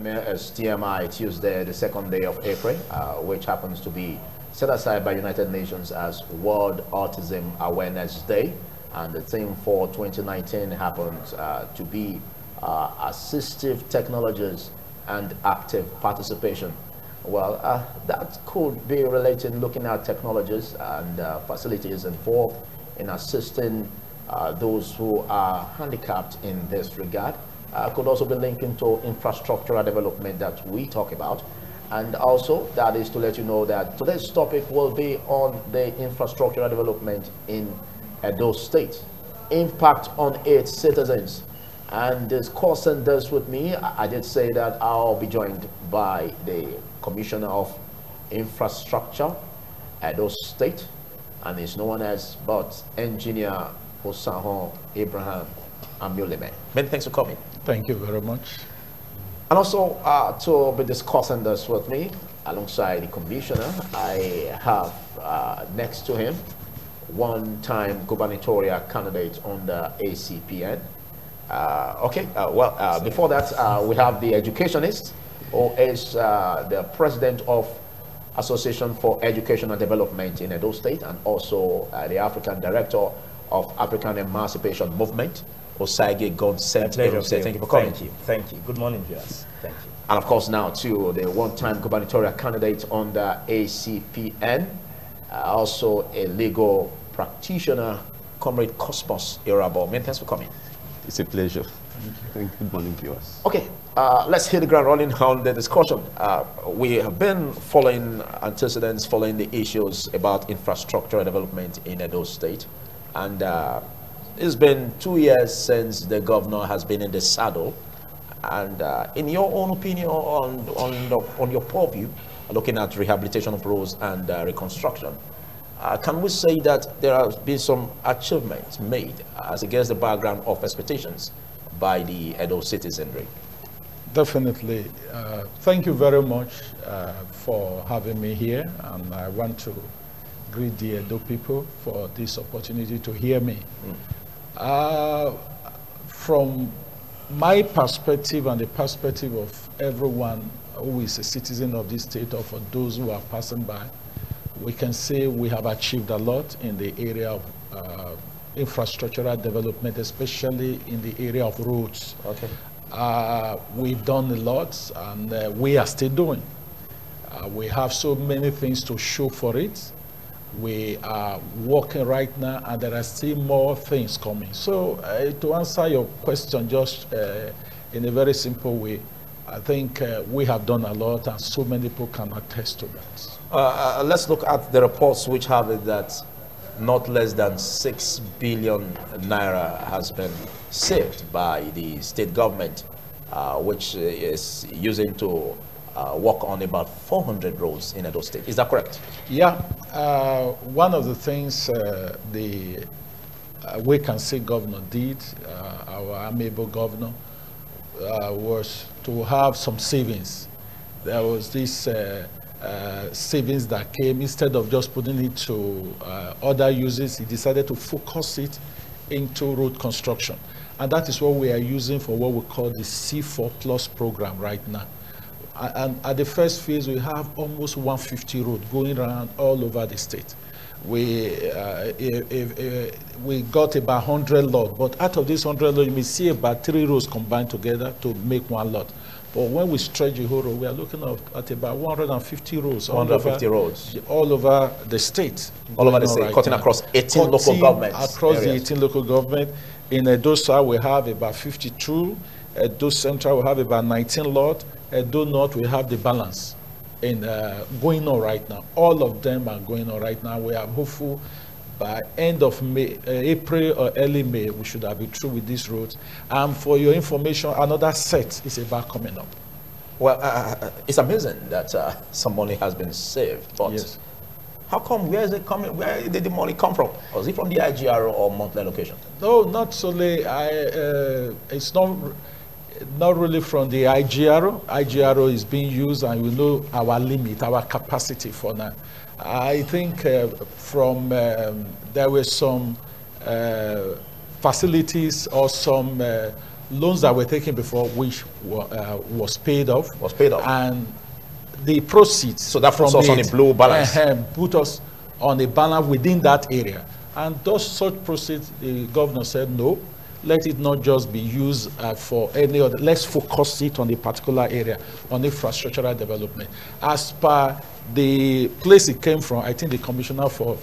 me is TMI Tuesday, the second day of April, which happens to be set aside by United Nations as World Autism Awareness Day. And the theme for 2019 happens to be assistive technologies and active participation. Well, that could be related, looking at technologies and facilities involved in assisting those who are handicapped in this regard. Could also be linking to infrastructural development that we talk about. And also, that is to let you know that today's topic will be on the infrastructural development in Edo State, impact on its citizens. And discussing this with me, I did say that I'll be joined by the Commissioner of Infrastructure, Edo State, and is known as but Engineer Osahon Abraham Amuleme. Many thanks for coming. Thank you very much. And also to be discussing this with me, alongside the Commissioner, I have next to him one-time gubernatorial candidate on the ACPN. Before that, we have the educationist, who is the president of Association for Education and Development in Edo State, and also the African Director of African Emancipation Movement, Osage Godsent. Thank you for coming. Thank you. Thank you. Good morning, viewers. Thank you. And of course, now to the one-time gubernatorial candidate on the ACPN, also a legal practitioner, Comrade Cosmos Irabo. Many thanks for coming. It's a pleasure. Thank you. Good morning, viewers. Okay, let's hit the ground running on the discussion. We have been following antecedents, following the issues about infrastructure development in Edo State. And it's been 2 years since the governor has been in the saddle. And in your own opinion, on your purview, looking at rehabilitation of roads and reconstruction, can we say that there have been some achievements made as against the background of expectations by the Edo citizenry? Definitely. Thank you very much for having me here, and I want to greet the Edo people for this opportunity to hear me. From my perspective and the perspective of everyone who is a citizen of this state, or for those who are passing by, we can say we have achieved a lot in the area of infrastructural development, especially in the area of roads. Okay. We've done a lot, and we are still doing. We have so many things to show for it. We are working right now, and there are still more things coming. So to answer your question just in a very simple way, I think we have done a lot, and so many people can attest to that. Let's look at the reports which have it that not less than 6 billion naira has been saved by the state government, which is using to work on about 400 roads in Edo State. Is that correct? Yeah. One of the things we can say governor did, our amiable governor, was to have some savings. There was this savings that came. Instead of just putting it to other uses, he decided to focus it into road construction. And that is what we are using for what we call the C4 Plus program right now. And at the first phase, we have almost 150 roads going around all over the state. We got about 100 lots, but out of this 100 lots, you may see about 3 roads combined together to make 1 lot. But when we stretch the whole road, we are looking at about 150 roads. 150 roads. All over the state. All over the state, cutting across 18 local governments. Across the 18 local governments. In Edo South, we have about 52. Edo Central, we have about 19 lots. Edo North, we have the balance in going on right now. All of them are going on right now. We are hopeful by end of May, April or early May, we should have been through with these roads. And for your information, another set is about coming up. Well, it's amazing that some money has been saved, but yes. How come? Where is it coming? Where did the money come from? Was it from the IGRO or monthly allocation? No, not solely. It's not really from the IGRO. IGRO is being used, and we know our limit, our capacity for now. I think from there were some facilities or some loans that were taken before, which was paid off. Was paid off. And the proceeds. So that puts us on a blue balance. Put us on a balance within that area. And those such proceeds, the governor said, no, let it not just be used for any other. Let's focus it on a particular area, on infrastructural development. As per the place it came from, I think the Commissioner for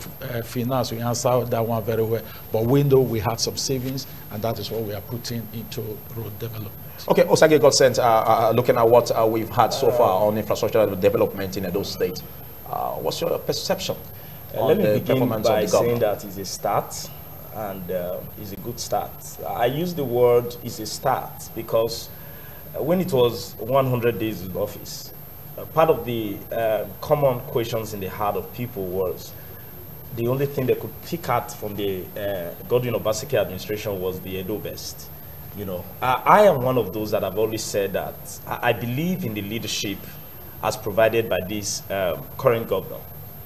Finance will answer that one very well. But we know we had some savings, and that is what we are putting into road development. Okay, Osage got sent, looking at what we've had so far on infrastructural development in Edo State. What's your perception on Let me the begin performance by of the saying government? that it's a start, and it's a good start. I use the word "is a start" because when it was 100 days in office, part of the common questions in the heart of people was the only thing they could pick at from the Godwin Obaseki administration was the Edo Best. You know, I am one of those that have always said that I believe in the leadership as provided by this current governor.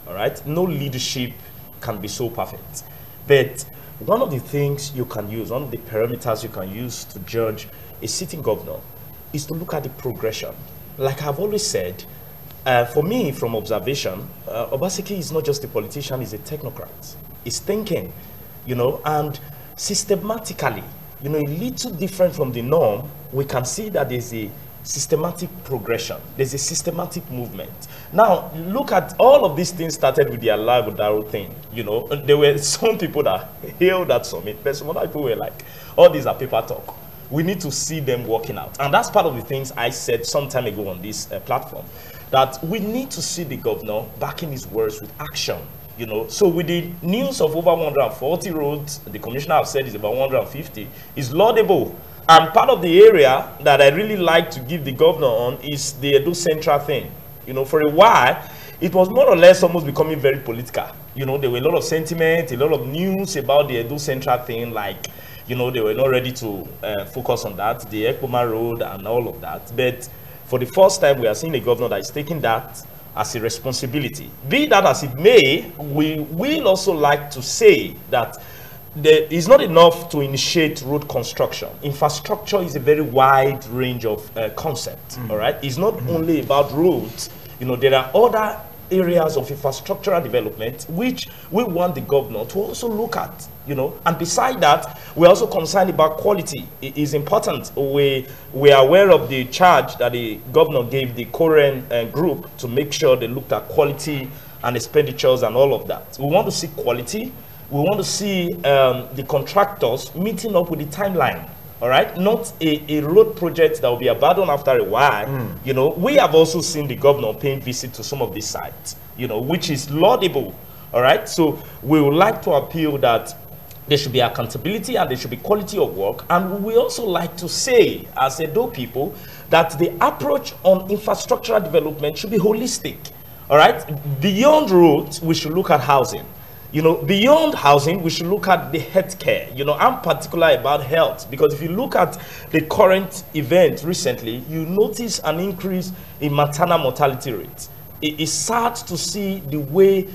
All right, no leadership can be so perfect, but one of the things you can use, one of the parameters you can use to judge a sitting governor is to look at the progression. Like I've always said, for me, from observation, Obaseki is not just a politician, he's a technocrat. He's thinking, you know, and systematically, you know, a little different from the norm, we can see that there's a systematic progression. There's a systematic movement. Now, look at all of these things started with the Alagodaro thing. You know, there were some people that hailed that summit, but some other people were like, all these are paper talk. We need to see them working out. And that's part of the things I said some time ago on this platform, that we need to see the governor backing his words with action. You know, so with the news of over 140 roads, the commissioner have said is about 150, is laudable. And part of the area that I really like to give the governor on is the Edo Central thing. You know, for a while, it was more or less almost becoming very political. You know, there were a lot of sentiment, a lot of news about the Edo Central thing, like, you know, they were not ready to focus on that, the Ekpoma Road and all of that. But for the first time, we are seeing a governor that is taking that as a responsibility. Be that as it may, we will also like to say that there is not enough to initiate road construction. Infrastructure is a very wide range of concepts, all right? It's not only about roads. You know, there are other areas of infrastructural development which we want the governor to also look at, you know. And beside that, we're also concerned about quality. It is important. We are aware of the charge that the governor gave the Korean group to make sure they looked at quality and expenditures and all of that. We want to see quality. We want to see the contractors meeting up with the timeline. All right, not a road project that will be abandoned after a while. You know, we have also seen the governor paying visit to some of these sites, you know, which is laudable. All right, so we would like to appeal that there should be accountability and there should be quality of work. And we also like to say, as Edo people, that the approach on infrastructural development should be holistic. All right, beyond roads, we should look at housing. You know, beyond housing, we should look at the healthcare. You know, I'm particular about health because if you look at the current event recently, you notice an increase in maternal mortality rates. It is sad to see the way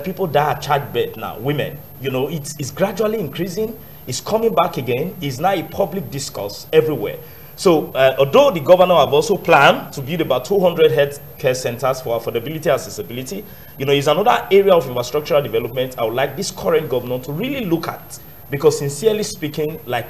people die at childbirth now, women. You know, it's gradually increasing. It's coming back again. It's now a public discourse everywhere. So, although the governor have also planned to build about 200 health care centers for affordability and accessibility, you know, is another area of infrastructural development I would like this current governor to really look at. Because sincerely speaking, like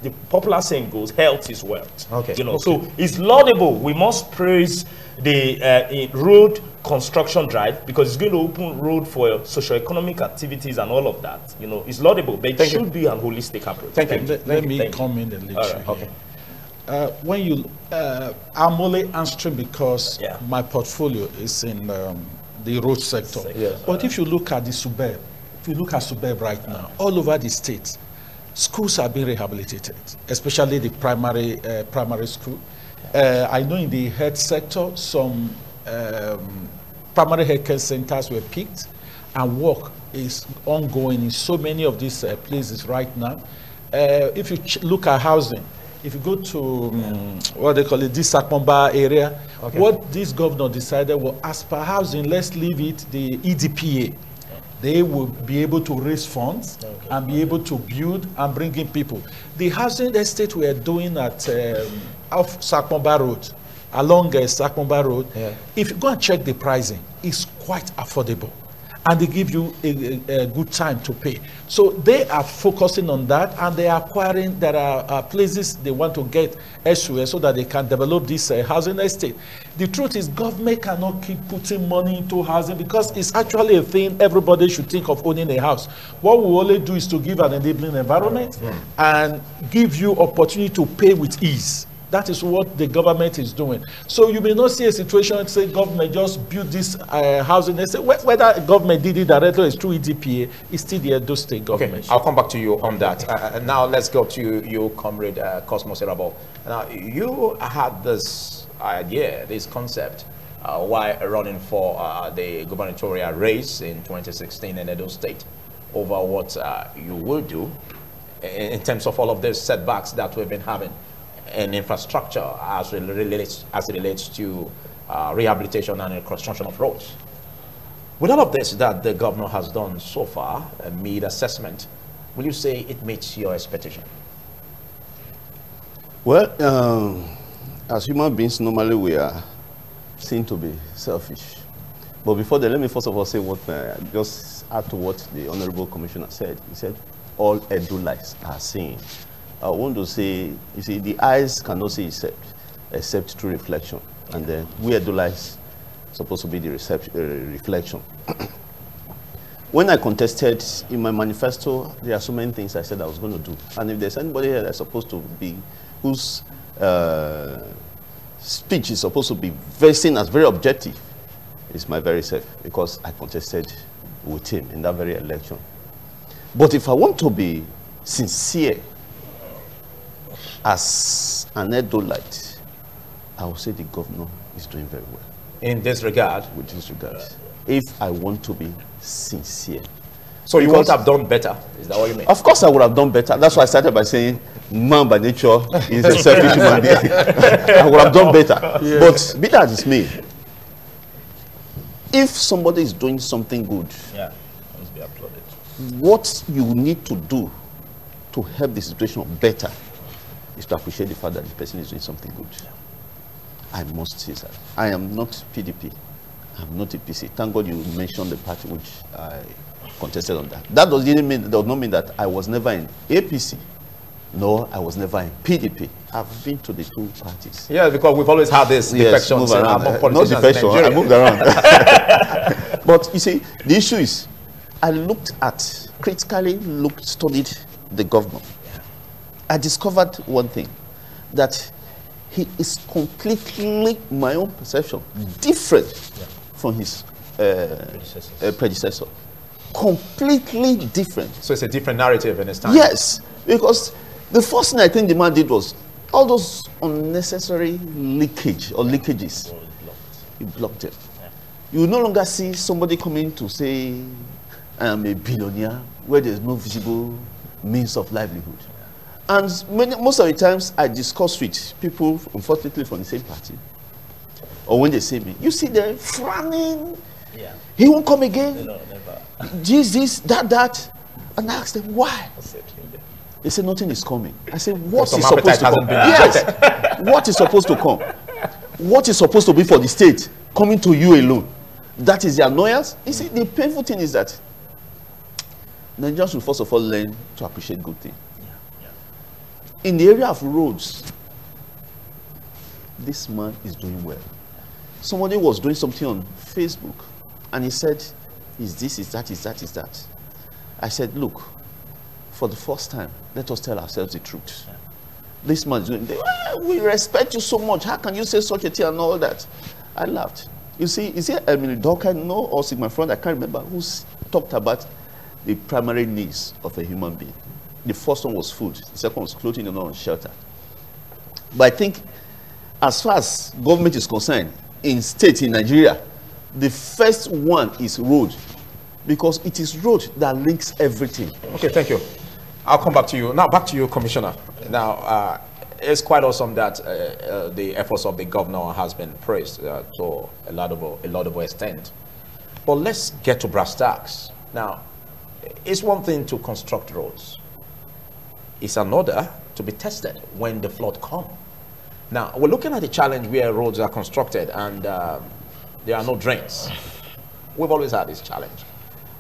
the popular saying goes, health is wealth. Okay. You know, so it's laudable. We must praise the road construction drive because it's going to open road for socioeconomic activities and all of that. You know, it's laudable, but it should be a holistic approach. Thank you. Let me come in a little. Right. Okay. When you, I'm only answering because my portfolio is in the road sector. Yes. But if you look at the suburb, if you look at suburb right now, all over the state, schools are being rehabilitated, especially the primary school. I know in the health sector, some primary health care centers were picked, and work is ongoing in so many of these places right now. If you look at housing, if you go to what they call it, this Sakomba area, what this governor decided was, as per housing, let's leave it the EDPA. they will be able to raise funds and be able to build and bring in people. The housing estate we are doing at off Sakmomba Road, along Sakmomba Road, if you go and check the pricing, it's quite affordable. And they give you a good time to pay. So they are focusing on that, and they are acquiring. There are places they want to get elsewhere so that they can develop this housing estate. The truth is, government cannot keep putting money into housing because it's actually a thing everybody should think of owning a house. What we only do is to give an enabling environment and give you opportunity to pay with ease. That is what the government is doing. So you may not see a situation, say government just build this housing. They say whether government did it directly or it's through EDPA, it's still the Edo State government. Okay, I'll come back to you on that. Now let's go to you, Comrade Cosmo Serabo. Now you had this idea, this concept, while running for the gubernatorial race in 2016 in Edo State, over what you will do in terms of all of these setbacks that we've been having in infrastructure as it relates to rehabilitation and reconstruction of roads. With all of this that the governor has done so far, a mid-assessment, will you say it meets your expectation? Well, as human beings, normally we are seen to be selfish. But before that, let me first of all say what, just add to what the Honorable Commissioner said. He said, all Edo-lights are seeing. I want to say, you see, the eyes cannot see except through reflection. And then we Edo-lights supposed to be the reflection. When I contested in my manifesto, there are so many things I said I was going to do. And if there's anybody here that's supposed to be, whose speech is supposed to be very seen as very objective, it's my very self, because I contested with him in that very election. But if I want to be sincere as an Edo-light, I will say the governor is doing very well. In this regard? With this regard. If I want to be sincere. So you would have done better? Is that what you mean? Of course I would have done better. That's why I started by saying man by nature is a selfish human being. I would have done better. Yeah. But be that as may, if somebody is doing something good, must be applauded. What you need to do to help the situation better is to appreciate the fact that the person is doing something good. I must say that. I am not PDP. I'm not a PC. Thank God you mentioned the party which I contested on that. That does not mean that I was never in APC. No, I was never in PDP. I've been to the two parties. Yeah, because we've always had this defection. Move around. Not defection, I moved around. But you see, the issue is, I critically studied the governor. I discovered one thing, that he is completely, my own perception, different from his predecessor. Completely different. So it's a different narrative in his time? Yes, because the first thing I think the man did was all those unnecessary leakages. He blocked it. You will no longer see somebody coming to say, I am a billionaire, where there's no visible means of livelihood. And most of the times I discuss with people, unfortunately from the same party, or when they say me, you see them frowning. Yeah. He won't come again. No, never. This, that. And I ask them, why? They say nothing is coming. I say, what is supposed to come? Yes. What is supposed to come? What is supposed to be for the state coming to you alone? That is the annoyance. You see, the painful thing is that Nigerians should first of all learn to appreciate good things. In the area of roads, this man is doing well. Somebody was doing something on Facebook, and he said, is this, is that, is that, is that. I said, look, for the first time, let us tell ourselves the truth. This man is doing, we respect you so much. How can you say such a thing and all that? I laughed. You see, is it Emily Doka, no, or my friend, I can't remember, who talked about the primary needs of a human being. The first one was food, the second was clothing and shelter. But I think, as far as government is concerned, in states in Nigeria, the first one is road, because it is road that links everything. Okay, thank you. I'll come back to you. Now, back to you, Commissioner. Now, it's quite awesome that the efforts of the governor has been praised to a laudable extent. But let's get to brass tacks. Now, it's one thing to construct roads. It's another to be tested when the flood comes. Now, we're looking at the challenge where roads are constructed and there are no drains. We've always had this challenge.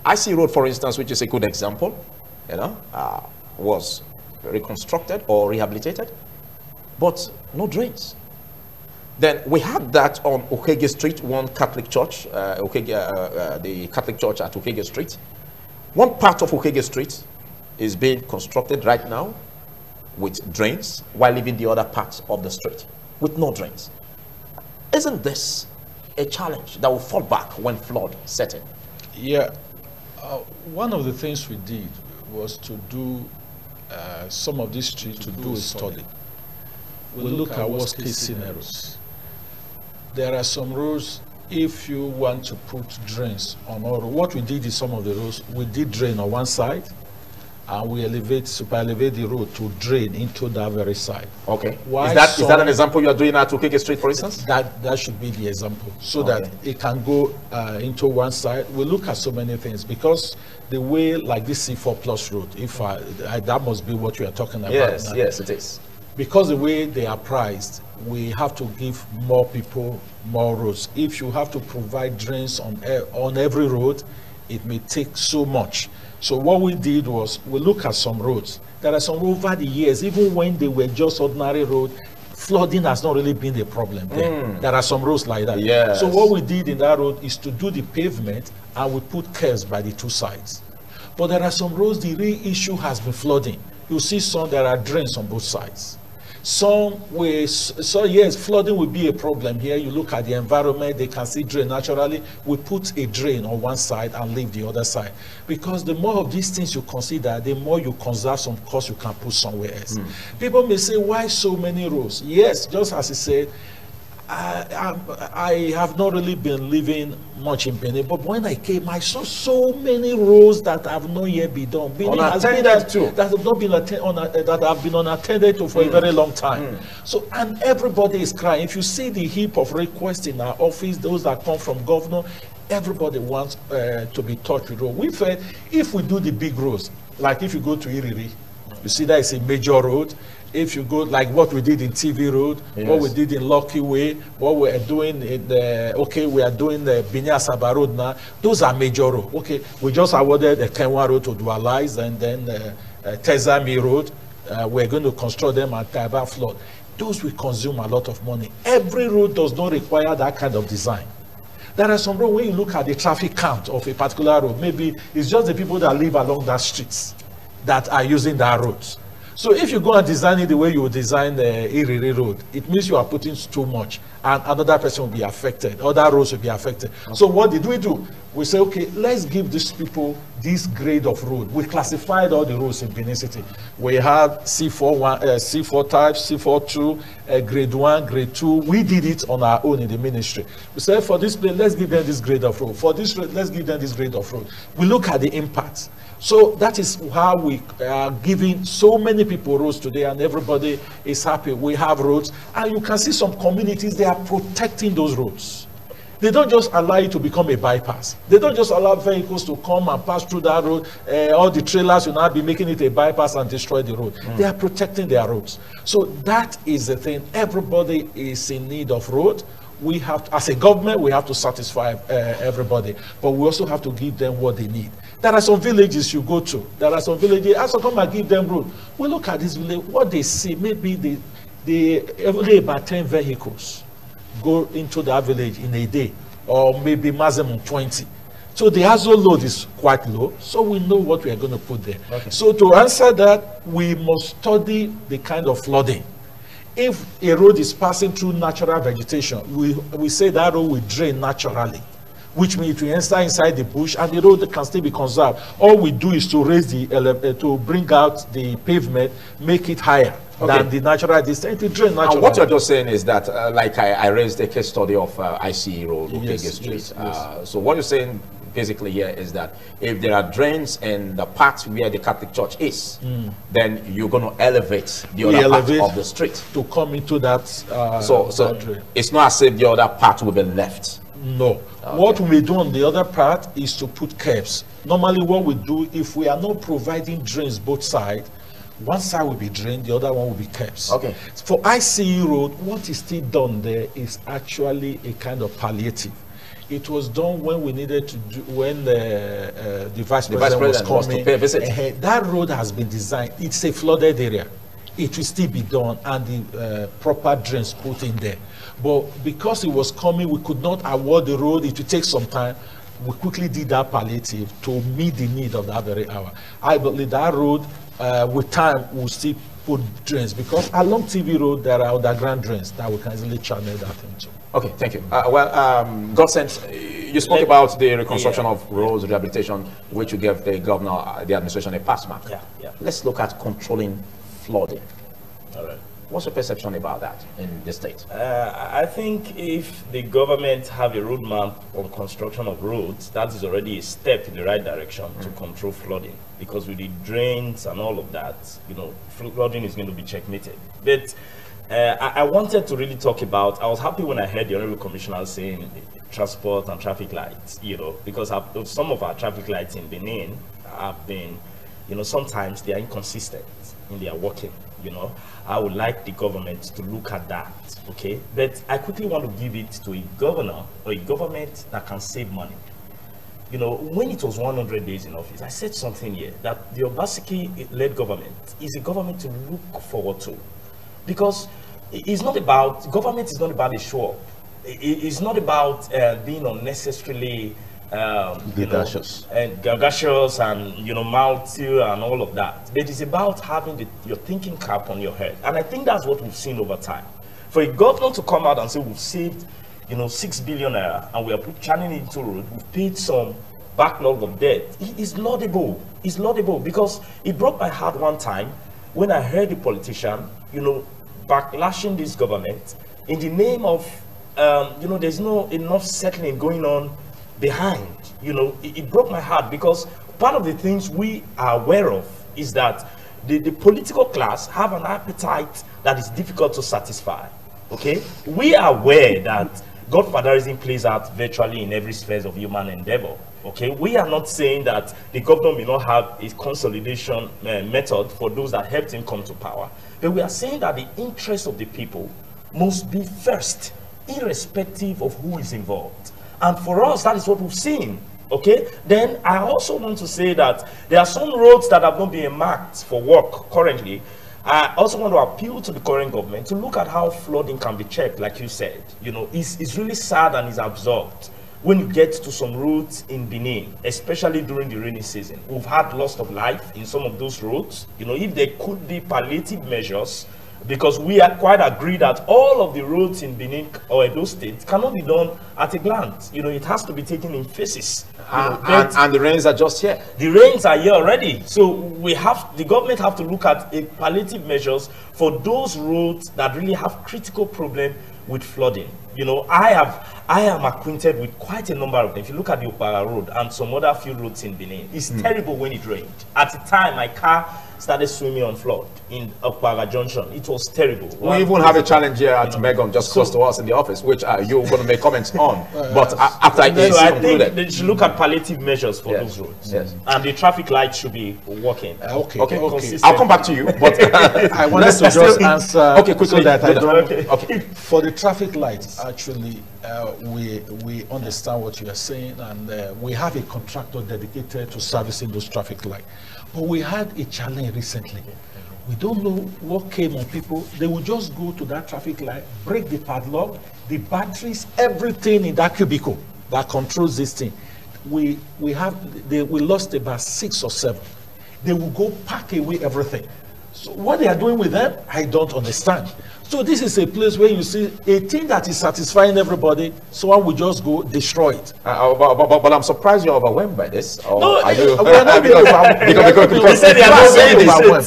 IC Road, for instance, which is a good example, was reconstructed or rehabilitated, but no drains. Then we had that on Okege Street, one Catholic church, the Catholic church at Okege Street. One part of Okege Street is being constructed right now with drains, while leaving the other parts of the street with no drains. Isn't this a challenge that will fall back when flood set in? Yeah. One of the things we did was to do some of these streets to do a study. We look at worst case scenarios. There are some roads, if you want to put drains on all, what we did is some of the roads, we did drain on one side, and we super elevate the road to drain into that very side. Okay. Is that an example you are doing at Okeke Street, for instance? That should be the example, so that it can go into one side. We look at so many things, because the way, like this C4 Plus road, if that must be what you are talking about. Yes, now. yes, it is. Because the way they are priced, we have to give more people more roads. If you have to provide drains on every road, it may take so much. So what we did was, we look at some roads. There are some over the years, even when they were just ordinary road, flooding has not really been the problem there. There are some roads like that. Yes. So what we did in that road is to do the pavement, and we put curves by the two sides. But there are some roads, the real issue has been flooding. You see some, there are drains on both sides. Some ways, so yes, flooding will be a problem here. You look at the environment, they can see drain naturally. We put a drain on one side and leave the other side. Because the more of these things you consider, the more you conserve some cost you can put somewhere else. People may say, why so many roads? Yes, just as he said, I have not really been living much in Benin, but when I came, I saw so many roads that have not yet been done. Benin has been that have not been that have been unattended to for a very long time. So, and everybody is crying. If you see the heap of requests in our office, those that come from governor, everybody wants to be touched with road. We felt if we do the big roads, like if you go to Iriri, you see that is a major road. If you go like what we did in TV Road, what we did in Lucky Way, what we are doing in the, we are doing the Binyasaba Road now, those are major roads. Okay, we just awarded the Kenwa Road to dualize, and then Tezami Road, we're going to construct them at Taiba Flood. Those will consume a lot of money. Every road does not require that kind of design. There are some roads, when you look at the traffic count of a particular road, maybe it's just the people that live along that streets that are using that roads. So if you go and design it the way you would design the Iriri Road, it means you are putting too much, and another person will be affected, other roads will be affected. Okay. So what did we do? We say, okay, let's give these people this grade of road. We classified all the roads in Benin City. We had C4 C4 type, C4 2, grade 1, grade 2. We did it on our own in the ministry. We said, for this place, let's give them this grade of road. For this road, let's give them this grade of road. We look at the impact. So that is how we are giving so many people roads today, and everybody is happy. We have roads, and you can see some communities, they are protecting those roads. They don't just allow it to become a bypass. They don't just allow vehicles to come and pass through that road. All the trailers will now be making it a bypass and destroy the road. They are protecting their roads. So that is the thing. Everybody is in need of road. We have to, as a government, we have to satisfy everybody, but we also have to give them what they need. There are some villages you go to. There are some villages, also come and give them road. We look at this village, what they see, maybe every about 10 vehicles go into that village in a day, or maybe maximum 20. So the ASO load is quite low, so we know what we are going to put there. Okay. So to answer that, we must study the kind of flooding. If a road is passing through natural vegetation, we say that road will drain naturally, which means it will enter inside the bush and the road can still be conserved. All we do is to raise to bring out the pavement, make it higher than the natural distance. It will drain naturally. And what you're just saying is that, like I raised a case study of ICE Road, Okege Street. Yes. So what you're saying basically here is that if there are drains in the part where the Catholic Church is, then you're going to elevate the other part of the street to come into that. So it's not as if the other part will be left. No. Okay. What we do on the other part is to put caps. Normally what we do, if we are not providing drains both sides, one side will be drained, the other one will be caps. Okay. For ICE road, what is still done there is actually a kind of palliative. It was done when we needed to do, when the Vice President was coming. To pay a visit. That road has been designed. It's a flooded area. It will still be done and the proper drains put in there. But because it was coming, we could not award the road. It will take some time. We quickly did that palliative to meet the need of that very hour. I believe that road, with time, will still put drains, because along TV Road, there are underground drains that we can easily channel that into. Okay, thank you. Godsend, you spoke about the reconstruction of roads, rehabilitation, which you gave the governor, the administration, a pass mark. Yeah. Let's look at controlling flooding. All right. What's your perception about that in the state? I think if the government have a roadmap on construction of roads, that is already a step in the right direction to control flooding. Because with the drains and all of that, flooding is going to be checkmated. But I wanted to really talk about, I was happy when I heard the Honorable Commissioner saying transport and traffic lights, because some of our traffic lights in Benin have been, sometimes they are inconsistent in their working. I would like the government to look at that, okay? But I quickly want to give it to a governor or a government that can save money. When it was 100 days in office, I said something here, that the Obaseki-led government is a government to look forward to. Because government is not about a show-up. It's not about being unnecessarily Gagacious. Gagacious and mouthy and all of that. But it's about having your thinking cap on your head. And I think that's what we've seen over time. For a governor to come out and say we've saved 6 billion naira and we are churning into road, we've paid some backlog of debt. It's laudable. It's laudable because it broke my heart one time when I heard a politician, backlashing this government in the name of, there's no enough settling going on behind. It broke my heart because part of the things we are aware of is that the political class have an appetite that is difficult to satisfy. Okay, we are aware that godfatherism plays out virtually in every sphere of human endeavor. Okay, we are not saying that the government may not have a consolidation method for those that helped him come to power, but we are saying that the interest of the people must be first, irrespective of who is involved. And for us, that is what we've seen. Okay, then I also want to say that there are some roads that have not been marked for work currently. I also want to appeal to the current government to look at how flooding can be checked, like you said. It's really sad and it's absorbed when you get to some roads in Benin, especially during the rainy season. We've had loss of life in some of those roads. If there could be palliative measures, because we are quite agreed that all of the roads in Benin or Edo State cannot be done at a glance. It has to be taken in phases. And the rains are just here. The rains are here already. So the government have to look at palliative measures for those roads that really have critical problem with flooding. I am acquainted with quite a number of them. If you look at the Opara Road and some other few roads in Benin, it's terrible when it rained. At the time, my car started swimming on flood in Opara Junction. It was terrible. We even have a challenge here at Megon, just close to us in the office, which you're going to make comments on. But after I think they should look at palliative measures for those roads. Yes. And the traffic lights should be working. Okay. I'll come back to you. But I wanted to just answer quickly. So that I don't. Okay. For the traffic lights, actually, we understand what you are saying, and we have a contractor dedicated to servicing those traffic lights. But we had a challenge recently. We don't know what came on people. They will just go to that traffic light, break the padlock, the batteries, everything in that cubicle that controls this thing. We lost about 6 or 7. They will go pack away everything. So what they are doing with them, I don't understand. So this is a place where you see a thing that is satisfying everybody, someone will just go destroy it. But I'm surprised you're overwhelmed by this. No, are you? we are not being overwhelmed. Because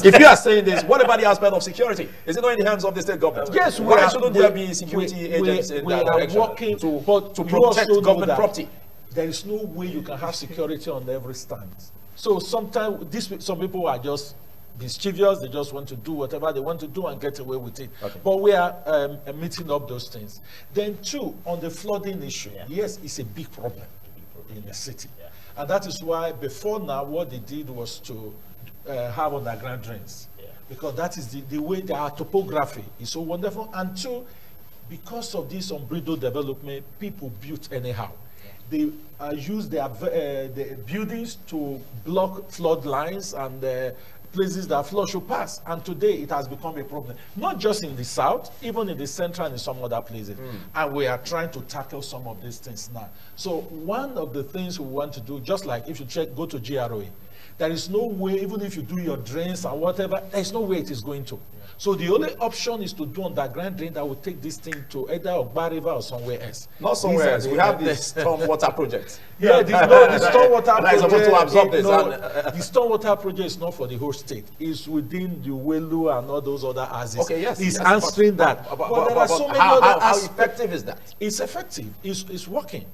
if you are saying this, what about the aspect of security? Is it not in the hands of the state government? Yes, why shouldn't there be security agents in that direction working to protect government property? There is no way you can have security on every stand. So sometimes some people are just mischievous. They just want to do whatever they want to do and get away with it. Okay. But we are meeting up those things. Then two, on the flooding issue, yes, it's a big problem in the city. And that is why before now, what they did was to have underground drains. Because that is the way our topography is so wonderful. And two, because of this unbridled development, people built anyhow. They use the buildings to block flood lines and places that flood should pass. And today it has become a problem, not just in the south, even in the central and in some other places. And we are trying to tackle some of these things now. So one of the things we want to do, just like if you go to GROE, there is no way, even if you do your drains and whatever, there is no way it is going to. So the only option is to do underground drain that will take this thing to either Ogba River or somewhere else. Not somewhere else. We have this stormwater project. Yeah, the stormwater that is supposed to absorb this. The stormwater project is not for the whole state. It's within the Welu and all those other houses. Okay, yes. It's answering that. But there are so many how other how effective is that? It's effective. It's working.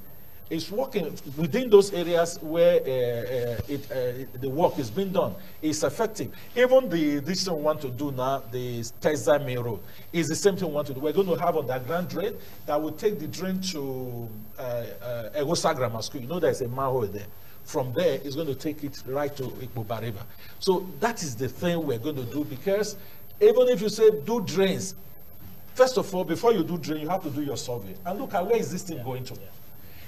It's working within those areas where the work is being done. It's effective. Even this thing we want to do now, the Teza Main Road, is the same thing we want to do. We're going to have underground drain that will take the drain to Egosa Grammar School. You know there's a manhole there. From there, it's going to take it right to Igboba River. So that is the thing we're going to do, because even if you say do drains, first of all, before you do drain, you have to do your survey. And look at where is this thing going to.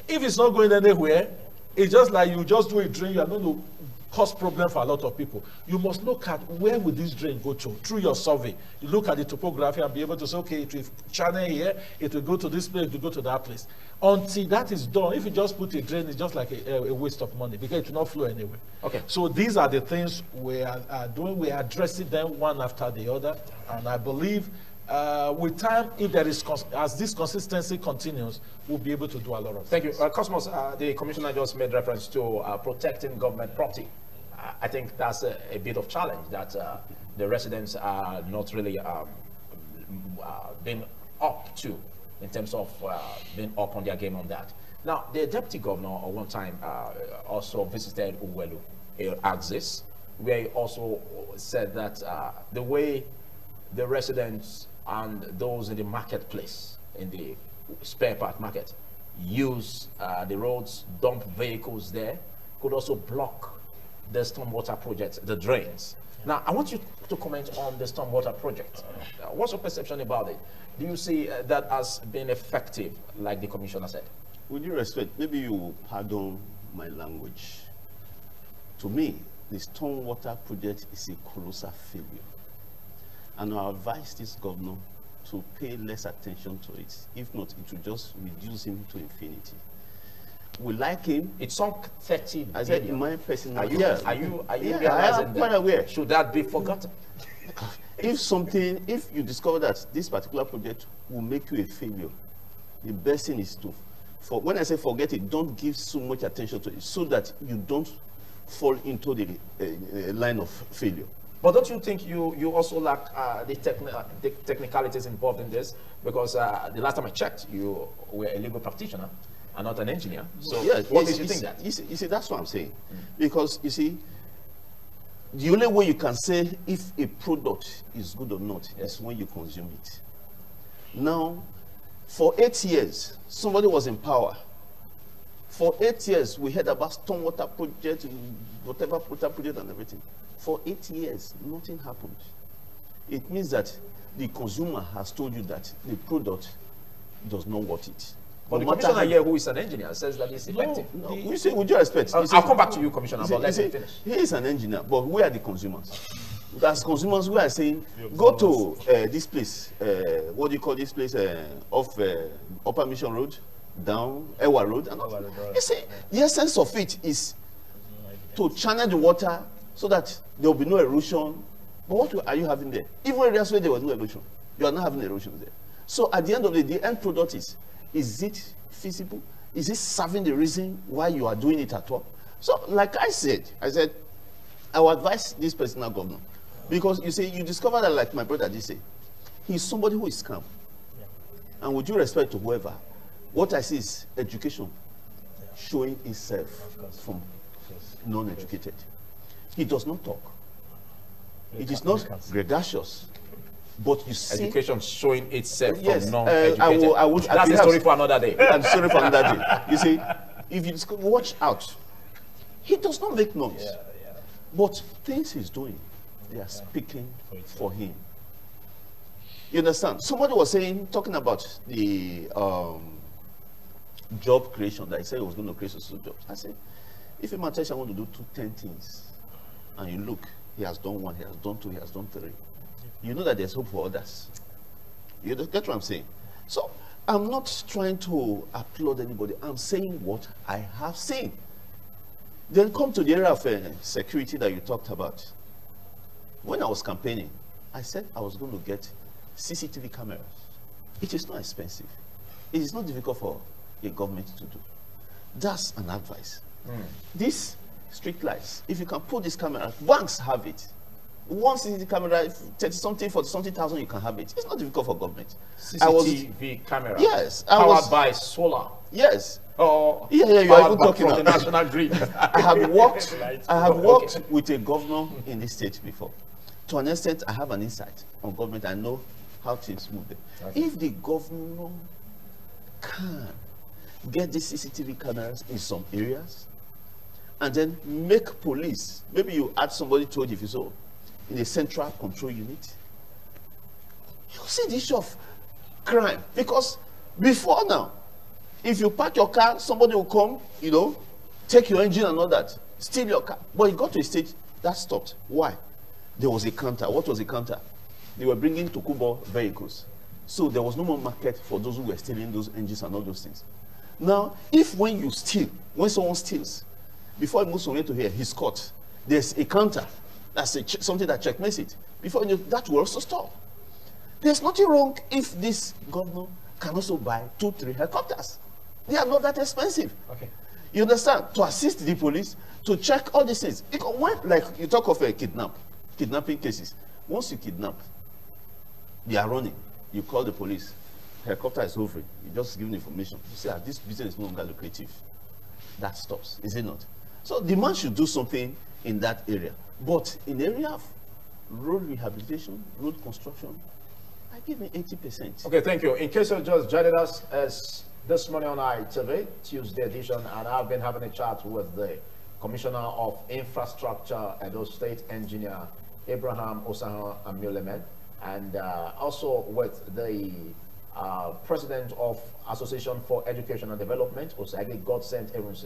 If it's not going anywhere, it's just like you just do a drain, you are going to cause problem for a lot of people. You must look at where will this drain go to through your survey. You look at the topography and be able to say, okay, it will channel here, it will go to this place, it will go to that place. Until that is done, if you just put a drain, it's just like a waste of money, because it will not flow anywhere. Okay. So these are the things we are doing. We are addressing them one after the other. And I believe with time, if there is, as this consistency continues, we'll be able to do a lot of things. Thank you. Cosmos, the commissioner just made reference to protecting government property. I think that's a bit of challenge that the residents are not really being up to, in terms of being up on their game on that. Now, the deputy governor at one time also visited Uwelu, Axis, where he also said that the way the residents and those in the marketplace, in the spare part market, use the roads, dump vehicles there, could also block the stormwater project, the drains. Now, I want you to comment on the stormwater project. What's your perception about it? Do you see that as being effective, like the commissioner said? With due respect, maybe you will pardon my language. To me, the stormwater project is a colossal failure. And I advise this governor to pay less attention to it. If not, it will just reduce him to infinity. We like him. It's sunk 30 I said, in my personal... Are you realizing I am quite aware. Should that be forgotten? If you discover that this particular project will make you a failure, the best thing is to, when I say forget it, don't give so much attention to it, so that you don't fall into the line of failure. But don't you think you also lack the technicalities involved in this? Because the last time I checked, you were a legal practitioner and not an engineer. So yes, what makes you think that? You see, that's what I'm saying. Because, you see, the only way you can say if a product is good or not is when you consume it. Now, for 8 years, somebody was in power. For 8 years, we heard about stormwater project, whatever water project and everything. For 8 years, nothing happened. It means that the consumer has told you that the product does not worth it. But the commissioner here, who is an engineer, says that it's effective. No, you say, with due respect. I'll come back to you, Commissioner, but let me finish. He is an engineer, but we are the consumers. As consumers, we are saying, go to this place, what do you call this place, off Upper Mission Road, down Ewa Road. And you see, the essence of it is to channel the water so that there will be no erosion. But what are you having there? Even areas where there was no erosion, you are not having erosion there. So at the end of the day, the end product is it feasible? Is it serving the reason why you are doing it at all? So, like I said, I will advise this personal governor. Because you see, you discover that, like my brother did say, he's somebody who is calm. Yeah. And with due respect to whoever, what I see is education showing itself from non-educated. He does not talk. It is not gregarious. But you see, education showing itself yes, from non-educated. That's a story for another day. I'm sorry for another day. You see, if you watch out, he does not make noise. Yeah. But things he's doing, they are speaking for him. You understand? Somebody was saying, talking about the job creation, that he said he was going to create social jobs. I said, if a man tells you I want to do 10 things, and you look, he has done 1, he has done 2, he has done 3. You know that there's hope for others. You get what I'm saying? So I'm not trying to applaud anybody. I'm saying what I have seen. Then come to the area of security that you talked about. When I was campaigning, I said I was going to get CCTV cameras. It is not expensive. It is not difficult for a government to do. That's an advice. These street lights, if you can put this camera, banks have it. One CCTV camera, 30-something, 40-something thousand, you can have it. It's not difficult for government. CCTV camera. Yes. Powered by solar. Yes. Oh, yeah, you are even talking from the national grid. I have worked with a governor in this state before. To an extent, I have an insight on government. I know how things move there. Okay. If the governor can get the CCTV cameras in some areas, and then make police, maybe you add somebody to it if you so, in a central control unit, you see the issue of crime. Because before now, if you park your car, somebody will come, you know, take your engine and all that, steal your car. But it got to a stage that stopped. Why? There was a counter. What was a counter? They were bringing Tokubo vehicles. So there was no more market for those who were stealing those engines and all those things. Now, if when you steal, when someone steals, before he moves from here to here, he's caught. There's a counter. That's something that checkmates it. Before you know, that will also stop. There's nothing wrong if this governor can also buy 2-3 helicopters. They are not that expensive. Okay. You understand? To assist the police, to check all these things. Because when, like you talk of a kidnapping cases, once you kidnap, they are running. You call the police. Helicopter is hovering. You just give them information. You say, this business is no longer lucrative. That stops, is it not? So the man should do something in that area. But in the area of road rehabilitation, road construction, I give him 80%. Okay, thank you. In case you just joined us, as this morning on ITV, Tuesday edition, and I've been having a chat with the Commissioner of Infrastructure, Edo State Engineer Abraham Osahan Amulemen, and also with the President of Association for Education and Development, Osage Godsent Erunse,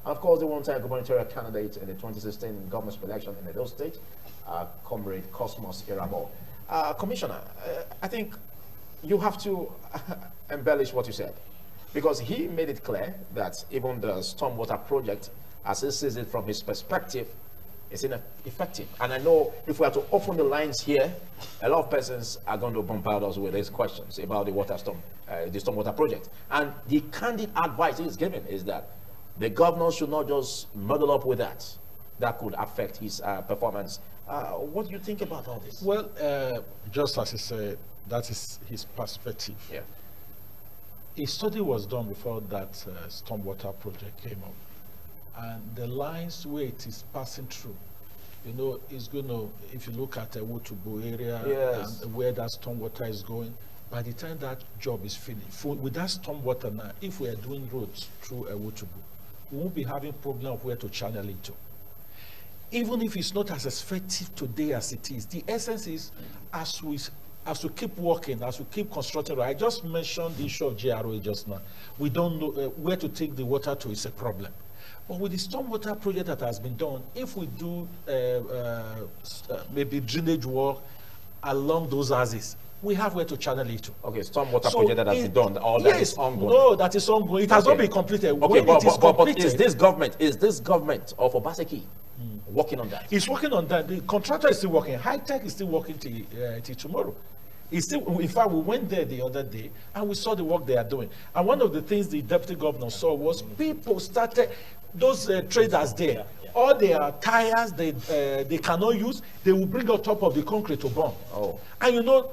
and of course the one-time gubernatorial candidate in the 2016 governorship election in Edo State, Comrade Cosmos Irabo. Commissioner, I think you have to embellish what you said, because he made it clear that even the stormwater project, as he sees it from his perspective, is ineffective. And I know if we are to open the lines here, a lot of persons are going to bombard us with these questions about the stormwater project. And the candid advice he is giving is that the governor should not just muddle up with that. That could affect his performance. What do you think about all this? Well, just as he said, that is his perspective. Yeah. A study was done before that stormwater project came up. And the lines where it is passing through, you know, is going to, if you look at the Wotubo area, yes, and where that stormwater is going, by the time that job is finished, with that stormwater now, if we are doing roads through Wotubo, we won't be having problem of where to channel it to. Even if it's not as effective today as it is, the essence is as we keep working, as we keep constructing. I just mentioned the issue of GRA just now. We don't know where to take the water to is a problem. But with the stormwater project that has been done, if we do maybe drainage work along those houses, we have where to channel it to. Okay, stormwater project that has been done, or that is ongoing? No, that is ongoing. It has not been completed. Okay, but is this government of Obaseki working on that? It's working on that. The contractor is still working. High Tech is still working till tomorrow. It's still, in fact, we went there the other day and we saw the work they are doing. And one of the things the deputy governor saw was people started, those traders there, all their tires they cannot use, they will bring on top of the concrete to burn. Oh. And you know,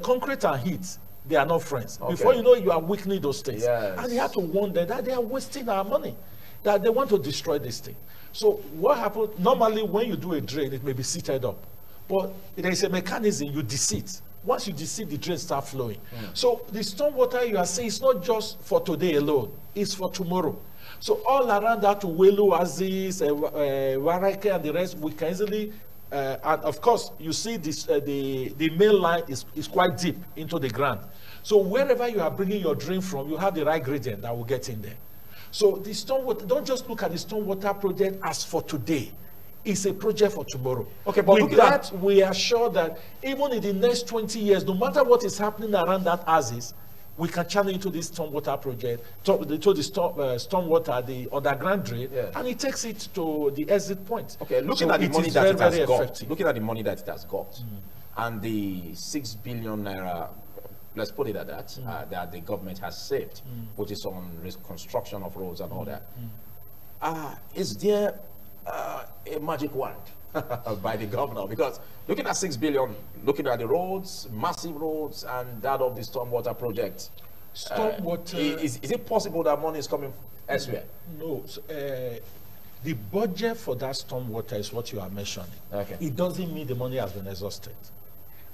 concrete and heat, they are not friends. Okay. Before you know, you are weakening those things. Yes. And you have to warn them that they are wasting our money, that they want to destroy this thing. So what happened, normally when you do a drain, it may be seated up. But there is a mechanism, you deseat. Once you deseat, the drains start flowing. So the stormwater you are saying is not just for today alone, it's for tomorrow. So all around that, Welu, Aziz, Warake, and the rest, we can easily, and of course, you see this, the main line is quite deep into the ground. So wherever you are bringing your drain from, you have the right gradient that will get in there. So the stormwater, don't just look at the stormwater project as for today. It's a project for tomorrow. Okay, but with that, we are sure that even in the next 20 years, no matter what is happening around that Aziz, we can channel into this stormwater project, to the stormwater, the underground drain, and it takes it to the exit point. Okay, looking at the money that it has got, looking at the money that it has got, and the 6 billion naira, let's put it at that, that the government has saved, which is on reconstruction of roads and all that. Is there a magic wand by the governor? Because looking at 6 billion, looking at the roads, massive roads, and that of the stormwater project, is it possible that money is coming elsewhere? No. The budget for that stormwater is what you are mentioning. Okay. It doesn't mean the money has been exhausted.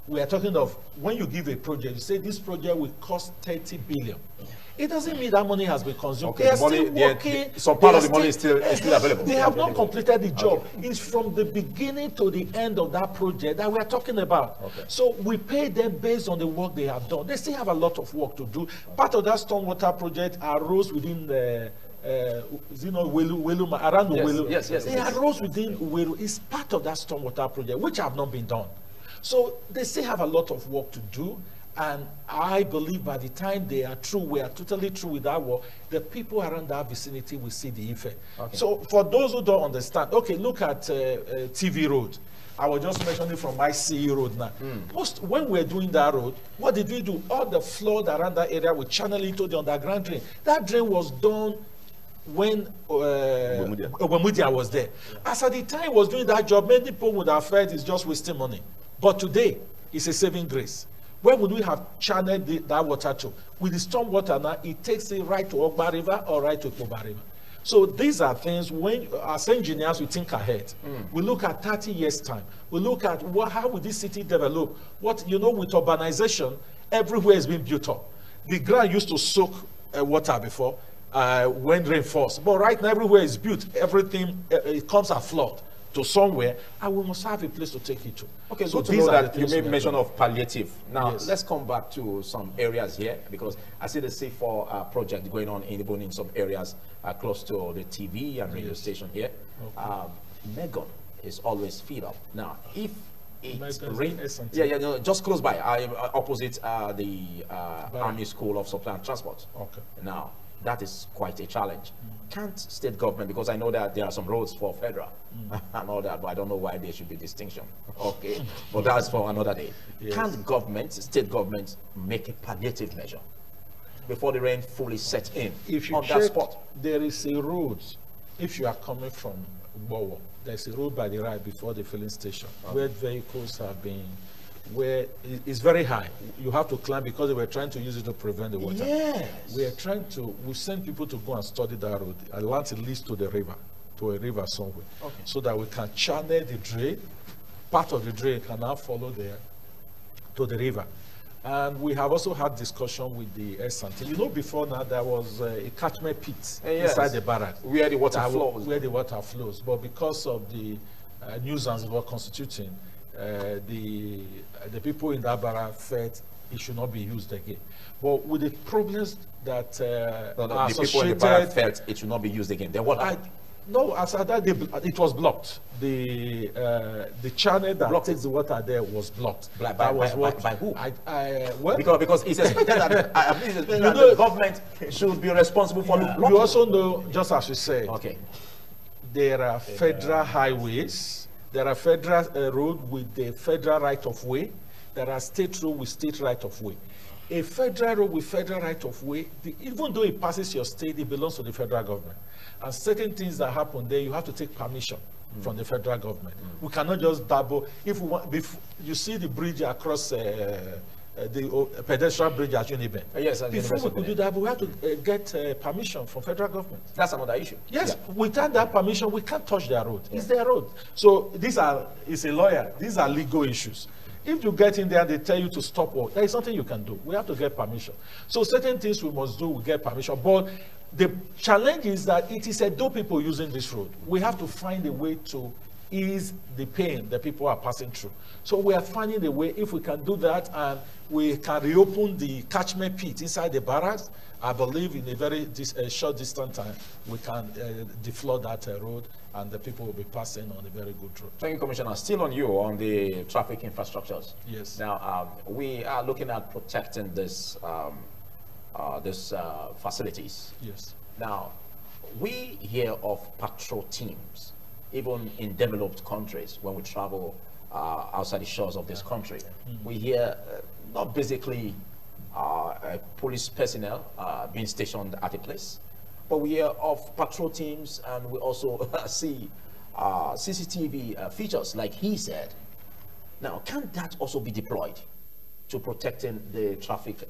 We are talking of when you give a project, you say this project will cost 30 billion. It doesn't mean that money has been consumed. Okay, they are still working. Some part of the money is still available. They have not completed the job. Okay. It's from the beginning to the end of that project that we are talking about. Okay. So we pay them based on the work they have done. They still have a lot of work to do. Part of that stormwater project arose within the Welu, around Welu. Yes. They arose within Welu. It's part of that stormwater project, which have not been done. So they still have a lot of work to do, and I believe by the time they are through, we are totally through with that work, the people around that vicinity will see the effect. Okay. So for those who don't understand, okay, look at TV Road. I was just mentioning from ICE Road now. When we're doing that road, what did we do? All the flood around that area, we channel into the underground drain. That drain was done when Obamudia was there. As at the time he was doing that job, many people would have felt it's just wasting money. But today, it's a saving grace. Where would we have channeled that water to? With the storm water now, it takes it right to Ogba River or right to Koba River. So these are things, when as engineers, we think ahead. We look at 30 years' time. We look at how will this city develop? What, with urbanization, everywhere is being built up. The ground used to soak water before when rain falls. But right now, everywhere is built. Everything, it comes at flood to somewhere, and we must have a place to take it to. Okay, so to know that you made mention of palliative. Now, let's come back to some areas here, because I see the C4 project going on even in some areas close to the TV and radio station here. Okay. Megon is always filled up. Now, if it rains, just close by, opposite the Army School of Supply and Transport. Okay. Now, that is quite a challenge. Can't state government, because I know that there are some roads for federal and all that, but I don't know why there should be distinction. Okay, but that's for another day. Yes. Can't government, state government, make a palliative measure before the rain fully sets in on that spot? There is a road, if you are coming from Bowo, there's a road by the right before the filling station, where vehicles have been, where it's very high. You have to climb because they were trying to use it to prevent the water. Yes. We send people to go and study that road. I want it leads to the river, to a river somewhere. Okay. So that we can channel the drain. Part of the drain can now follow there to the river. And we have also had discussion with the S&T. Before now there was a catchment pit inside the barrack. Where the water flows. Where the water flows. But because of the nuisance it was constituting, the people in that barrack felt it should not be used again. But with the problems that the people in the barrack felt it should not be used again. Then what happened? No, as at that, it was blocked. The channel that takes the water there was blocked. By who? Because it's expected that, the government should be responsible for the blocking. You also know, just as you said, there are federal highways. There are federal road with the federal right of way. There are state road with state right of way. A federal road with federal right of way, even though it passes your state, it belongs to the federal government. And certain things that happen there, you have to take permission from the federal government. We cannot just double. If we want, you see the bridge across the pedestrian bridge at Uniben. Yes, at Before we University. could do that, we have to get permission from federal government. That's another issue. Yes, Yeah. without that permission, we can't touch their road. It's their road. So is a lawyer. These are legal issues. If you get in there and they tell you to stop work, there is nothing you can do. We have to get permission. So certain things we must do, we get permission. But the challenge is that it is Edo people using this road. We have to find a way to ease the pain that people are passing through. So we are finding a way, if we can do that and we can reopen the catchment pit inside the barracks, I believe in a very short distant time, we can defloor that road and the people will be passing on a very good road. Thank you, Commissioner. Still on you on the traffic infrastructures. Yes. Now, we are looking at protecting this facilities. Yes. Now, we hear of patrol teams, even in developed countries, when we travel outside the shores of this country. We hear not basically police personnel being stationed at a place, but we hear of patrol teams, and we also see CCTV features, like he said. Now, can that also be deployed to protecting the traffic